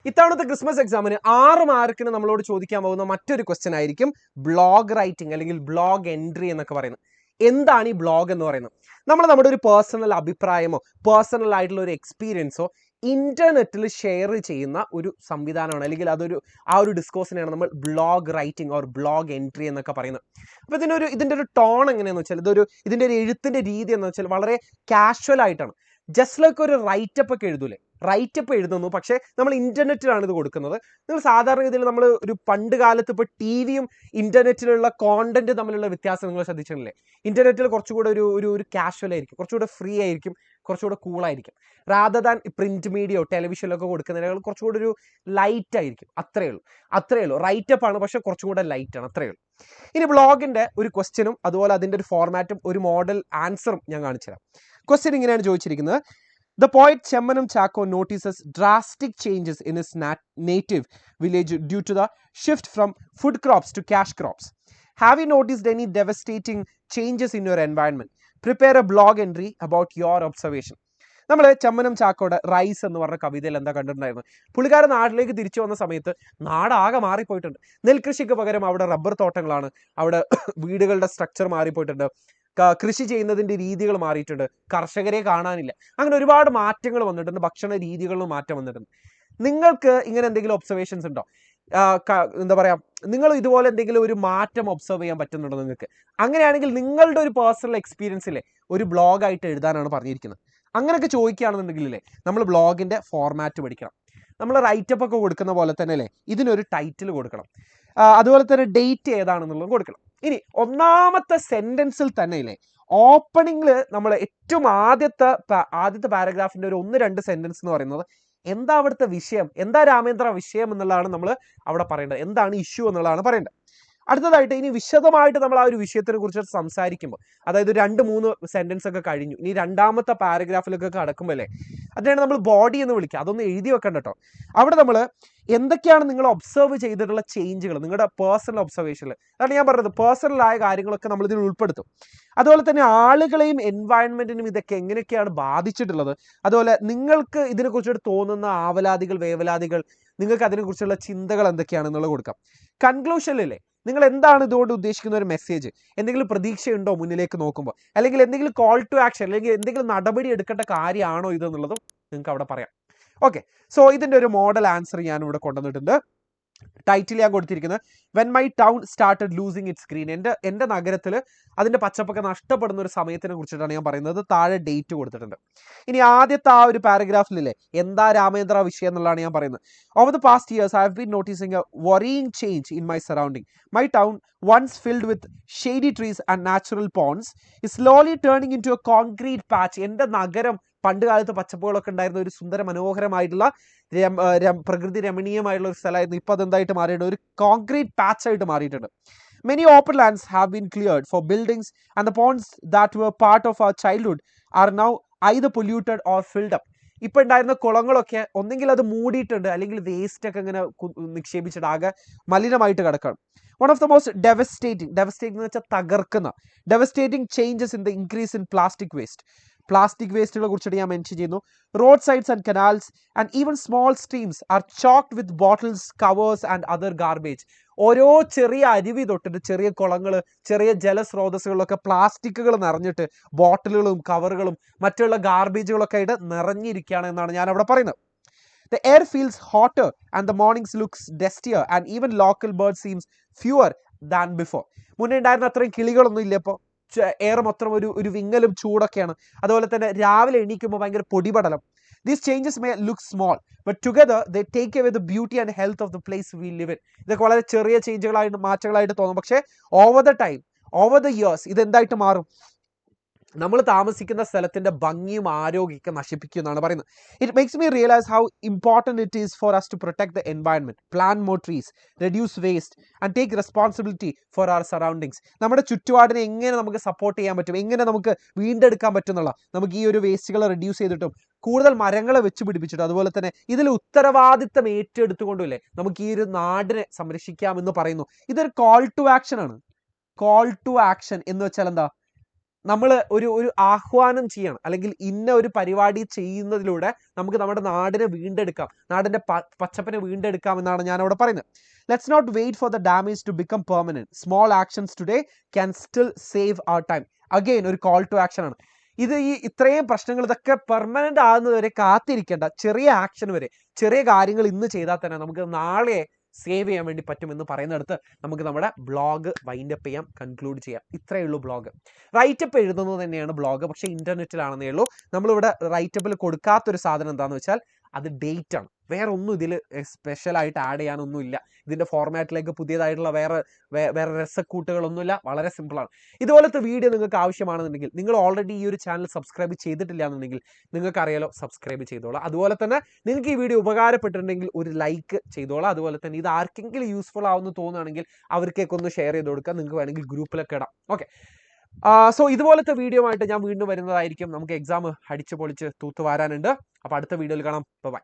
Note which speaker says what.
Speaker 1: ഇത്തവണത്തെ ക്രിസ്മസ് എക്സാമിന് 6 മാർക്കിന് നമ്മളോട് ചോദിക്കാൻ പോകുന്ന മറ്റൊരു ക്വസ്റ്റ്യൻ ആയിരിക്കും ബ്ലോഗ് റൈറ്റിംഗ് അല്ലെങ്കിൽ ബ്ലോഗ് എൻട്രി എന്നൊക്കെ പറയുന്നത്. എന്താണ് ഈ ബ്ലോഗ് എന്ന് പറയുന്നത്? നമ്മുടെ ഒരു പേഴ്സണൽ അഭിപ്രായമോ പേഴ്സണൽ ആയിട്ടുള്ള ഒരു എക്സ്പീരിയൻസോ ഇന്റർനെറ്റിൽ ഷെയർ ചെയ്യുന്ന ഒരു സംവിധാനമാണ്, അല്ലെങ്കിൽ ആ ഒരു ഡിസ്കോഴ്സിനെയാണ് നമ്മൾ blog writing or blog entry എന്നൊക്കെ പറയുന്നത്. അപ്പോൾ ഇതിൻ്റെ ഒരു ടോൺ എങ്ങനെയാണെന്ന് വെച്ചാൽ ഇതിൻ്റെ ഒരു എഴുത്തിൻ്റെ രീതി എന്ന് വെച്ചാൽ വളരെ കാഷ്വൽ ആയിട്ടാണ്. ജസ്റ്റ് ലൈക്ക് ഒരു റൈറ്റപ്പ് ഒക്കെ എഴുതൂലേ, റൈറ്റപ്പ് എഴുതുന്നു, പക്ഷേ നമ്മൾ ഇന്റർനെറ്റിലാണ് ഇത് കൊടുക്കുന്നത്. നിങ്ങൾ സാധാരണഗതിയിൽ നമ്മൾ ഒരു പണ്ട് കാലത്ത് ഇപ്പോൾ ടി വിയും ഇന്റർനെറ്റിലുള്ള കോണ്ടന്റ് തമ്മിലുള്ള വ്യത്യാസം നിങ്ങൾ ശ്രദ്ധിച്ചിട്ടില്ലേ? ഇന്റർനെറ്റിൽ കുറച്ചുകൂടെ ഒരു കാഷ്വൽ ആയിരിക്കും, കുറച്ചുകൂടെ ഫ്രീ ആയിരിക്കും, കുറച്ചുകൂടെ കൂളായിരിക്കും. റാദർ ദാൻ പ്രിന്റ് മീഡിയോ ടെലിവിഷനിലൊക്കെ കൊടുക്കുന്നതിനേക്കാൾ കുറച്ചുകൂടെ ഒരു ലൈറ്റ് ആയിരിക്കും. അത്രയേ ഉള്ളൂ. റൈറ്റപ്പ് ആണ്, പക്ഷെ കുറച്ചുകൂടെ ലൈറ്റ് ആണ്, അത്രയേ ഉള്ളൂ. ഇനി ബ്ലോഗിന്റെ ഒരു ക്വസ്റ്റ്യനും അതുപോലെ അതിന്റെ ഒരു ഫോർമാറ്റും ഒരു മോഡൽ ആൻസറും ഞാൻ കാണിച്ചുതരാം. ക്വസ്റ്റ്യൻ ഇങ്ങനെയാണ് ചോദിച്ചിരിക്കുന്നത്. The poet Chemmanam Chacko notices drastic changes in his native village due to the shift from food crops to cash crops. Have you noticed any devastating changes in your environment? Prepare a blog entry about your observation. നമ്മൾ Chemmanam ചാക്കോയുടെ rice എന്ന് പറഞ്ഞ കവിതയിൽ എന്താ കണ്ടിട്ടുണ്ടായിരുന്നു? പുള്ളിക്കാരൻ നാട്ടിലേക്ക് തിരിച്ചു വന്ന സമയത്ത് നാടാകെ മാറിപ്പോയിട്ടുണ്ട്. നെൽകൃഷിക്ക് പകരം അവിടെ റബ്ബർ തോട്ടങ്ങളാണ്, അവിടെ വീടുകളുടെ സ്ട്രക്ചർ മാറിപ്പോയിട്ടുണ്ട്, കൃഷി ചെയ്യുന്നതിൻ്റെ രീതികൾ മാറിയിട്ടുണ്ട്, കർഷകരെ കാണാനില്ല. അങ്ങനെ ഒരുപാട് മാറ്റങ്ങൾ വന്നിട്ടുണ്ട്, ഭക്ഷണ രീതികളിലും മാറ്റം വന്നിട്ടുണ്ട്. നിങ്ങൾക്ക് ഇങ്ങനെ എന്തെങ്കിലും ഒബ്സർവേഷൻസ് ഉണ്ടോ? എന്താ പറയുക, നിങ്ങൾ ഇതുപോലെ എന്തെങ്കിലും ഒരു മാറ്റം ഒബ്സർവ് ചെയ്യാൻ പറ്റുന്നുണ്ടോ നിങ്ങൾക്ക്? അങ്ങനെയാണെങ്കിൽ നിങ്ങളുടെ ഒരു പേഴ്സണൽ എക്സ്പീരിയൻസിലെ ഒരു ബ്ലോഗായിട്ട് എഴുതാനാണ് പറഞ്ഞിരിക്കുന്നത്. അങ്ങനെയൊക്കെ ചോദിക്കുകയാണെന്നുണ്ടെങ്കിലേ നമ്മൾ ബ്ലോഗിൻ്റെ ഫോർമാറ്റ് പഠിക്കണം. നമ്മൾ റൈറ്റപ്പ് ഒക്കെ കൊടുക്കുന്ന പോലെ തന്നെ അല്ലേ ഇതിനൊരു ടൈറ്റിൽ കൊടുക്കണം, അതുപോലെ തന്നെ ഡേറ്റ് ഏതാണെന്നുള്ളത് കൊടുക്കണം. ഇനി ഒന്നാമത്തെ സെന്റൻസിൽ തന്നെ ഇല്ലേ ഓപ്പണിംഗിൽ നമ്മൾ ഏറ്റവും ആദ്യത്തെ പാരഗ്രാഫിന്റെ ഒരു 1-2 സെന്റൻസ് എന്ന് പറയുന്നത് എന്താ അവിടുത്തെ വിഷയം, എന്താ രാമേന്ദ്ര വിഷയം എന്നുള്ളതാണ് നമ്മൾ അവിടെ പറയേണ്ടത്, എന്താണ് ഇഷ്യൂ എന്നുള്ളതാണ് പറയേണ്ടത്. അടുത്തതായിട്ട് ഇനി വിശദമായിട്ട് നമ്മൾ ആ ഒരു വിഷയത്തിനെ കുറിച്ച് സംസാരിക്കുമ്പോൾ, അതായത് 2-3 സെന്റൻസ് ഒക്കെ കഴിഞ്ഞു, ഇനി രണ്ടാമത്തെ പാരഗ്രാഫിലൊക്കെ കടക്കുമ്പോൾ അല്ലേ അതിനാണ് നമ്മൾ ബോഡി എന്ന് വിളിക്കുക. അതൊന്ന് എഴുതി വെക്കണ്ട കേട്ടോ. അവിടെ നമ്മൾ എന്തൊക്കെയാണ് നിങ്ങൾ ഒബ്സർവ് ചെയ്തിട്ടുള്ള ചേഞ്ചുകൾ നിങ്ങളുടെ പേഴ്സണൽ ഒബ്സർവേഷനിൽ, അതാണ് ഞാൻ പറഞ്ഞത്, പേഴ്സണലായ കാര്യങ്ങളൊക്കെ നമ്മൾ ഇതിൽ ഉൾപ്പെടുത്തും. അതുപോലെ തന്നെ ആളുകളെയും എൻവയൺമെന്റിനും ഇതൊക്കെ എങ്ങനെയൊക്കെയാണ് ബാധിച്ചിട്ടുള്ളത്, അതുപോലെ നിങ്ങൾക്ക് ഇതിനെക്കുറിച്ചിട്ട് തോന്നുന്ന ആവലാതികൾ വേവലാതികൾ, നിങ്ങൾക്ക് അതിനെക്കുറിച്ചുള്ള ചിന്തകൾ എന്തൊക്കെയാണെന്നുള്ളത് കൊടുക്കാം. കൺക്ലൂഷനിലല്ലേ നിങ്ങൾ എന്താണ് ഇതുകൊണ്ട് ഉദ്ദേശിക്കുന്ന ഒരു മെസ്സേജ്, എന്തെങ്കിലും പ്രതീക്ഷയുണ്ടോ മുന്നിലേക്ക് നോക്കുമ്പോൾ, അല്ലെങ്കിൽ എന്തെങ്കിലും കോൾ ടു ആക്ഷൻ, അല്ലെങ്കിൽ എന്തെങ്കിലും നടപടി എടുക്കേണ്ട കാര്യമാണോ ഇതെന്നുള്ളതും നിങ്ങൾക്ക് അവിടെ പറയാം. ഓക്കെ, സോ ഇതിൻ്റെ ഒരു മോഡൽ ആൻസർ ഞാൻ ഇവിടെ കൊണ്ടുവന്നിട്ടുണ്ട്. ടൈറ്റിൽ ഞാൻ കൊടുത്തിരിക്കുന്നത് when my town started losing it's green. എൻ്റെ നഗരത്തിൽ അതിൻ്റെ പച്ചപ്പൊക്കെ നഷ്ടപ്പെടുന്ന ഒരു സമയത്തിനെ കുറിച്ചിട്ടാണ് ഞാൻ പറയുന്നത്. താഴെ ഡേറ്റ് കൊടുത്തിട്ടുണ്ട്. ഇനി ആദ്യത്തെ ആ ഒരു പാരഗ്രാഫിലല്ലേ എന്താ രാമേന്ദ്ര വിഷയം എന്നുള്ളതാണ് ഞാൻ പറയുന്നത്. Over the past years I have been noticing A worrying change in my surrounding. My town, once filled with shady trees and natural ponds, is slowly turning into a concrete patch. എൻ്റെ നഗരം പണ്ട് കാലത്ത് പച്ചപ്പുകളൊക്കെ ഉണ്ടായിരുന്ന ഒരു സുന്ദര മനോഹരമായിട്ടുള്ള പ്രകൃതി രമണീയമായിട്ടുള്ള ഒരു സ്ഥലമായിരുന്നു. ഇപ്പോൾ അതെന്തായിട്ട് മാറിയിട്ടുണ്ട്, ഒരു കോൺക്രീറ്റ് പാച്ച് ആയിട്ട് മാറിയിട്ടുണ്ട്. Many open lands have been cleared for buildings, and the ponds that were part of our childhood are now either polluted or filled up. ഇപ്പോൾ ഉണ്ടായിരുന്ന കുളങ്ങളൊക്കെ ഒന്നെങ്കിൽ അത് മൂടിയിട്ടുണ്ട്, അല്ലെങ്കിൽ വേസ്റ്റ് ഒക്കെ ഇങ്ങനെ നിക്ഷേപിച്ചിട്ട് ആകെ മലിനമായിട്ട് കിടക്കണം. One of the most devastating എന്ന് വെച്ചാൽ തകർക്കുന്ന devastating changes in the increase in plastic waste. Plastic വേസ്റ്റുകളെ കുറിച്ചിട്ട് ഞാൻ മെൻഷൻ ചെയ്യുന്നു. Road sides and canals and even small streams are choked with bottles, covers and other garbage. ഓരോ ചെറിയ അരുവി തൊട്ടിട്ട് ചെറിയ കുളങ്ങൾ, ചെറിയ ജലസ്രോതസ്സുകളിലൊക്കെ പ്ലാസ്റ്റിക്കുകൾ നിറഞ്ഞിട്ട് ബോട്ടിലുകളും കവറുകളും മറ്റുള്ള ഗാർബേജുകളൊക്കെ ആയിട്ട് നിറഞ്ഞിരിക്കുകയാണ് എന്നാണ് ഞാൻ അവിടെ പറയുന്നത്. The air feels hotter and the mornings looks dustier and even local birds seems fewer than before. മുന്നേ ഉണ്ടായിരുന്ന അത്രയും കിളികളൊന്നും ഇല്ല ഇപ്പോൾ. എയർ മൊത്തം ഒരു വിങ്ങലും ചൂടൊക്കെയാണ്. അതുപോലെ തന്നെ രാവിലെ എണീക്കുമ്പോൾ ഭയങ്കര പൊടിപടലം. These changes may look small, but together they take away the beauty and health of the place we live in. ഇതൊക്കെ വളരെ ചെറിയ ചേഞ്ചുകളായിട്ട് മാറ്റങ്ങളായിട്ട് തോന്നും, പക്ഷേ ഓവർ ദ ഇയേഴ്സ് ഇതെന്തായിട്ട് മാറും? നമ്മൾ താമസിക്കുന്ന സ്ഥലത്തിന്റെ ഭംഗിയും ആരോഗ്യമൊക്കെ നശിപ്പിക്കും എന്നാണ് പറയുന്നത്. It makes me realise how important it is for us to protect the environment, plant more trees, reduce waste and take responsibility for our surroundings. നമ്മുടെ ചുറ്റുപാടിനെ എങ്ങനെ നമുക്ക് സപ്പോർട്ട് ചെയ്യാൻ പറ്റും, എങ്ങനെ നമുക്ക് വീണ്ടെടുക്കാൻ പറ്റുന്നുള്ള, നമുക്ക് ഈ ഒരു വേസ്റ്റുകൾ റെഡ്യൂസ് ചെയ്തിട്ടും കൂടുതൽ മരങ്ങളെ വെച്ച് പിടിപ്പിച്ചിട്ടും അതുപോലെ തന്നെ ഇതിൽ ഉത്തരവാദിത്തം ഏറ്റെടുത്തുകൊണ്ടുമില്ലേ നമുക്ക് ഈ ഒരു നാടിനെ സംരക്ഷിക്കാമെന്ന് പറയുന്നു. ഇതൊരു കോൾ ടു ആക്ഷൻ ആണ്. കോൾ ടു ആക്ഷൻ എന്ന് വെച്ചാൽ എന്താ? നമ്മൾ ഒരു ആഹ്വാനം ചെയ്യണം, അല്ലെങ്കിൽ ഇന്ന ഒരു പരിപാടി ചെയ്യുന്നതിലൂടെ നമുക്ക് നമ്മുടെ നാടിനെ വീണ്ടെടുക്കാം, നാടിന്റെ പച്ചപ്പിനെ വീണ്ടെടുക്കാം എന്നാണ് ഞാൻ അവിടെ പറയുന്നത്. Let's not wait for the damage to become permanent. Small actions today can still save our time. Again ഒരു കോൾ ടു ആക്ഷൻ ആണ് ഇത്. ഇത്രയും പ്രശ്നങ്ങൾ ഇതൊക്കെ പെർമനന്റ് ആകുന്നത് വരെ കാത്തിരിക്കേണ്ട, ചെറിയ ആക്ഷൻ വരെ, ചെറിയ കാര്യങ്ങൾ ഇന്ന് ചെയ്താൽ തന്നെ നമുക്ക് നാളെ സേവ് ചെയ്യാൻ വേണ്ടി പറ്റുമെന്ന് പറയുന്നിടത്ത് നമുക്ക് നമ്മുടെ ബ്ലോഗ് വൈൻഡപ്പ് ചെയ്യാം, കൺക്ലൂഡ് ചെയ്യാം. ഇത്രയേ ഉള്ളൂ ബ്ലോഗ്. റൈറ്റപ്പ് എഴുതുന്നത് തന്നെയാണ് ബ്ലോഗ്, പക്ഷേ ഇൻ്റർനെറ്റിലാണെന്നേ ഉള്ളൂ. നമ്മളിവിടെ റൈറ്റപ്പിൽ കൊടുക്കാത്തൊരു സാധനം എന്താണെന്ന് വെച്ചാൽ അത് ഡേറ്റ് ആണ്. വേറെ ഒന്നും ഇതിൽ സ്പെഷ്യലായിട്ട് ആഡ് ചെയ്യാനൊന്നുമില്ല. ഇതിൻ്റെ ഫോർമാറ്റിലേക്ക് പുതിയതായിട്ടുള്ള വേറെ രസക്കൂട്ടുകളൊന്നുമില്ല. വളരെ സിമ്പിളാണ്. ഇതുപോലത്തെ വീഡിയോ നിങ്ങൾക്ക് ആവശ്യമാണെന്നുണ്ടെങ്കിൽ, നിങ്ങൾ ഓൾറെഡി ഈ ഒരു ചാനൽ സബ്സ്ക്രൈബ് ചെയ്തിട്ടില്ല എന്നുണ്ടെങ്കിൽ നിങ്ങൾക്കറിയാലോ, സബ്സ്ക്രൈബ് ചെയ്തോളാം. അതുപോലെ തന്നെ നിങ്ങൾക്ക് ഈ വീഡിയോ ഉപകാരപ്പെട്ടിട്ടുണ്ടെങ്കിൽ ഒരു ലൈക്ക് ചെയ്തോളാം. അതുപോലെ തന്നെ ഇത് ആർക്കെങ്കിലും യൂസ്ഫുൾ ആവുമെന്ന് തോന്നുകയാണെങ്കിൽ അവർക്കൊക്കെ ഒന്ന് ഷെയർ ചെയ്ത് കൊടുക്കുക. നിങ്ങൾക്ക് വേണമെങ്കിൽ ഗ്രൂപ്പിലൊക്കെ ഇടാം. ഓക്കെ, സോ ഇതുപോലത്തെ വീഡിയോ ആയിട്ട് ഞാൻ വീണ്ടും വരുന്നതായിരിക്കും. നമുക്ക് എക്സാം അടിച്ചു പൊളിച്ച് തൂത്തുവാരാനുണ്ട്. അപ്പോൾ അടുത്ത വീഡിയോയിൽ കാണാം. ബൈ.